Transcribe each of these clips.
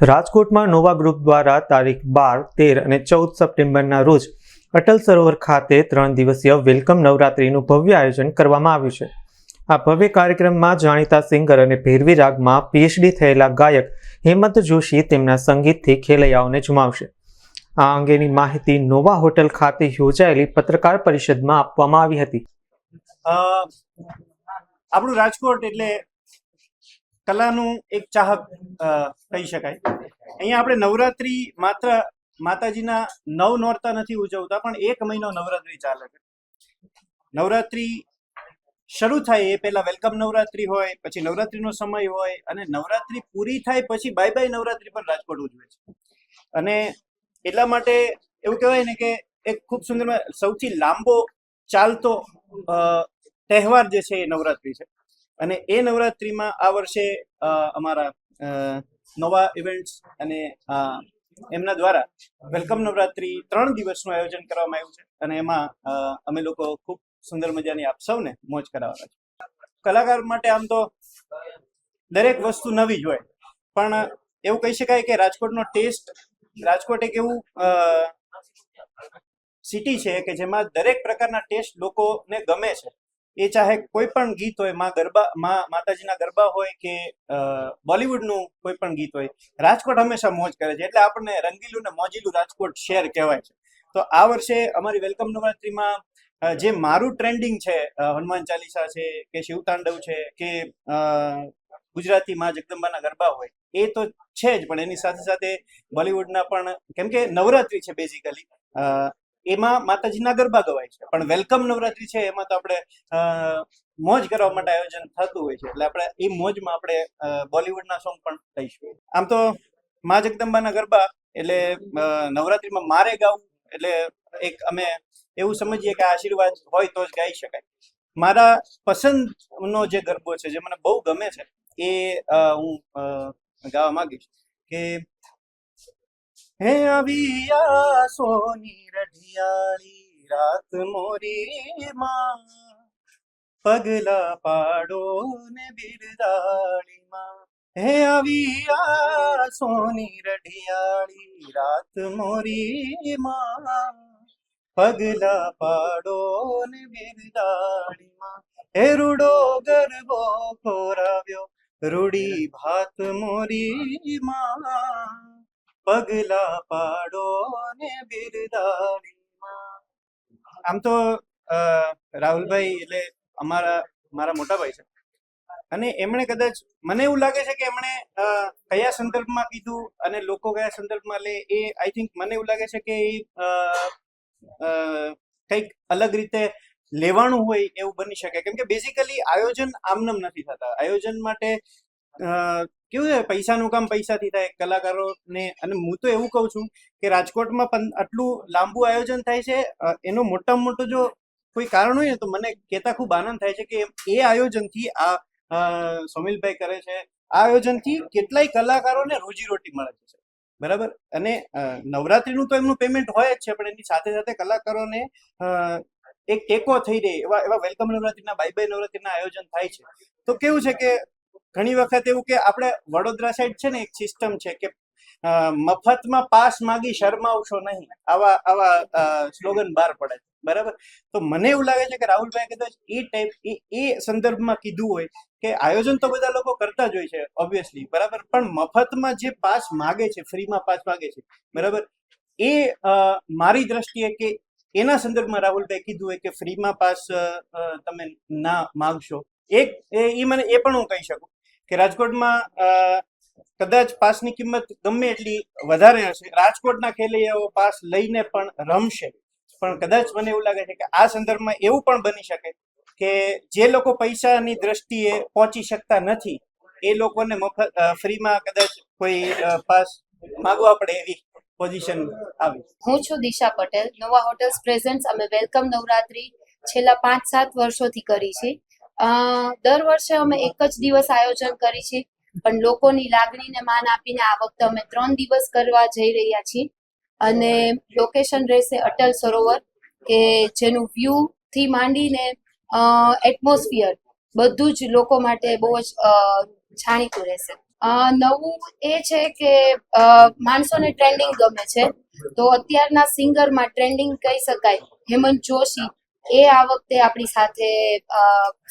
રાજકોટમાં Nova group દ્વારા તારીખ 12, 13 અને 14 સપ્ટેમ્બરના રોજ અટલ સરોવર ખાતે 3 દિવસીય વેલકમ નવરાત્રીનું ભવ્ય આયોજન કરવામાં આવ્યું છે. આ ભવ્ય કાર્યક્રમમાં જાણીતા સિંગર અને ભૈરવી રાગમાં પીએચડી થયેલા ગાયક હેમંત જોશી તેમના સંગીતથી ખેલૈયાઓને ઝુમાવશે. આ અંગેની માહિતી નોવા હોટલ ખાતે યોજાયેલી પત્રકાર પરિષદમાં આપવામાં આવી હતી. આપણું રાજકોટ એટલે કલાનું એક ચાહક કહી શકાય. અહીંયા આપણે નવરાત્રી માત્ર માતાજીના 9 નોરતા નથી ઉજવતા, પણ 1 મહિનો નવરાત્રી ચાલે છે. નવરાત્રી શરૂ થાય એ પહેલા વેલકમ નવરાત્રી હોય, પછી નવરાત્રીનો સમય હોય, અને નવરાત્રી પૂરી થાય પછી બાય બાય નવરાત્રી પણ રાજકોટ ઉજવે છે. અને એટલા માટે એવું કહેવાય ને કે એક ખૂબ સુંદર સૌથી લાંબો ચાલતો તહેવાર જે છે એ નવરાત્રી છે. અને એ નવરાત્રીમાં આ વર્ષે અમારા નોવા ઇવેન્ટ્સ અને એમના દ્વારા વેલકમ નવરાત્રી 3 દિવસનું આયોજન કરવામાં આવ્યું છે. અને એમાં અમે લોકો ખૂબ સુંદર મજાની આપ સૌને મોજ કરાવવાના છે. કલાકાર માટે આમ તો દરેક વસ્તુ નવી જ હોય, પણ એવું કહી શકાય કે રાજકોટનો ટેસ્ટ, રાજકોટ એક એવું સિટી છે કે જેમાં દરેક પ્રકારના ટેસ્ટ લોકોને ગમે છે. એ ચાહે કોઈ પણ ગીત હોય, માતાજીના ગરબા હોય કે બોલિવૂડનું કોઈ પણ ગીત હોય, રાજકોટ હંમેશા મોજ કરે છે. એટલે આપણને રંગીલું ને મોજીલું રાજકોટ શહેર કહેવાય છે. તો આ વર્ષે અમારી વેલકમ નવરાત્રીમાં જે મારું ટ્રેન્ડિંગ છે, હનુમાન ચાલીસા છે કે શિવતાંડવ છે કે ગુજરાતી માં જગદંબાના ગરબા હોય, એ તો છે જ, પણ એની સાથે સાથે બોલિવૂડના પણ, કેમ કે નવરાત્રી છે બેઝિકલી, એમાં માતાજીના ગરબા ગવાય છે. પણ વેલકમ નવરાત્રી છે એમાં તો આપણે મોજ કરવા માટે આયોજન થતું હોય છે. એટલે આપણે એ મોજમાં આપણે બોલિવૂડના સોંગ પણ લઈશું. આમ તો મા જગદંબાના ગરબા એટલે નવરાત્રીમાં મારે ગાવું એટલે એક અમે એવું સમજીએ કે આશીર્વાદ હોય તો જ ગાઈ શકાય. મારા પસંદનો જે ગરબો છે, જે મને બહુ ગમે છે, એ હું ગાવા માંગીશ કે હે અવિયા સોની રઢિયાળી રાત મોરી માં, પગલા પાડો ને બિરદાળી માં. હે અવિયા સોની રઢિયાળી રાત મોરી માં, પગલા પાડો ને બિરદાળી માં. હે રૂડો ગરબો ખોરાવ્યો રૂડી ભાત મોરી માં, પગલા પાડો ને બિરદાળીમાં. આમ તો રાહુલભાઈ એટલે મારા મોટા ભાઈ છે, અને એમણે કદાચ, મને એવું લાગે છે કે એમણે કયા સંદર્ભમાં કીધું અને લોકો કયા સંદર્ભમાં લે, એ આઈ થિંક મને એવું લાગે છે કે એ કંઈક અલગ રીતે લેવાનું હોય એવું બની શકે. કેમ કે બેઝિકલી આયોજન આમનામ નથી થતા. આયોજન માટે કેવું છે, પૈસાનું કામ પૈસાથી થાય, કલાકારોને. અને હું તો એવું કહું છું કે રાજકોટમાં પણ આટલું લાંબુ આયોજન થાય છે, એનો મોટામાં મોટો જો કોઈ કારણ હોય ને તો મને કહેતા ખૂબ આનંદ થાય છે કે એ આયોજનથી, આ સોમિલભાઈ કરે છે, આ આયોજનથી કેટલાય કલાકારોને રોજીરોટી મળે છે. બરાબર. અને નવરાત્રીનું તો એમનું પેમેન્ટ હોય જ છે, પણ એની સાથે સાથે કલાકારોને એક ટેકો થઈ રહે એવા વેલકમ નવરાત્રીના, બાય બાય નવરાત્રીના આયોજન થાય છે. તો કેવું છે કે ઘણી વખત એવું કે આપણે વડોદરા સાઈડ છે ને એક સિસ્ટમ છે કે મફતમાં પાસ માગી શરમાવશો નહીં, આવા સ્લોગન બહાર પડે છે. બરાબર. તો મને એવું લાગે છે કે રાહુલભાઈ કદાચ એ સંદર્ભમાં કીધું હોય કે આયોજન તો બધા લોકો કરતા જ હોય છે ઓબ્વિયસલી, બરાબર, પણ મફતમાં જે પાસ માગે છે, ફ્રીમાં પાસ માગે છે, બરાબર, એ મારી દ્રષ્ટિએ કે એના સંદર્ભમાં રાહુલભાઈ કીધું હોય કે ફ્રીમાં પાસ તમે ના માગશો. એ પણ હું કહી શકું કે રાજકોટમાં કદાચ પાસની કિંમત ગમે એટલી વધારે હશે, રાજકોટના ખેલૈયાઓ પાસ લઈને પણ રમશે. પણ કદાચ મને એવું લાગે છે કે આ સંદર્ભમાં એવું પણ બની શકે કે જે લોકો પૈસાની દ્રષ્ટિએ પહોંચી શકતા નથી, એ લોકોને મફત ફ્રીમાં કદાચ કોઈ પાસ માગવા પડે એવી પોઝિશન આવી. હું છું દિશા પટેલ. નોવા હોટલ્સ પ્રેઝન્ટ્સ અમે વેલકમ નવરાત્રી છેલ્લા 5-7 વર્ષોથી કરી છે. દર વર્ષે અમે એક જ દિવસ આયોજન કરી છે, પણ લોકોની લાગણીને માન આપીને આ વખતે અમે 3 દિવસ કરવા જઈ રહ્યા છીએ. અને લોકેશન રહેશે અટલ સરોવર, કે જેનું વ્યૂ થી માંડીને એટમોસ્ફિયર બધું જ લોકો માટે બહુ જ જાણીતું રહેશે. નવું એ છે કે માણસોને ટ્રેન્ડિંગ ગમે છે, તો અત્યારના સિંગરમાં ટ્રેન્ડિંગ કહી શકાય હેમંત જોશી, એ આ વખતે આપણી સાથે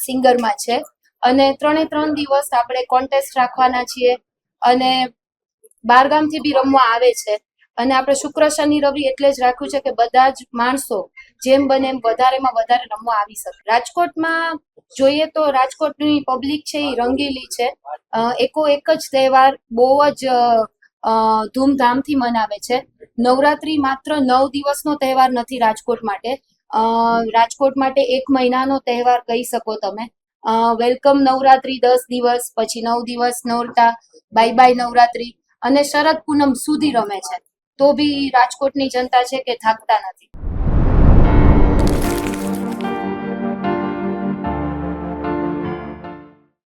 સિંગરમાં છે. અને 3 દિવસ આપણે કોન્ટેસ્ટ રાખવાના છીએ અને બહારગામથી બી રમવા આવે છે. અને આપણે શુક્ર શનિ રવિ એટલે જ રાખ્યું છે કે બધા જ માણસો જેમ બને એમ વધારેમાં વધારે રમવા આવી શકે. રાજકોટમાં જોઈએ તો રાજકોટની પબ્લિક છે એ રંગીલી છે. એક જ તહેવાર બહુ જ ધૂમધામથી મનાવે છે. નવરાત્રી માત્ર 9 દિવસનો તહેવાર નથી રાજકોટ માટે. રાજકોટ માટે 1 મહિનાનો તહેવાર કહી શકો તમે. વેલકમ નવરાત્રી 10 દિવસ, પછી 9 દિવસ નોરતા, બાય બાય નવરાત્રી અને શરદ પૂનમ સુધી રમે છે. તો બી રાજકોટની જનતા છે કે થાકતા નથી.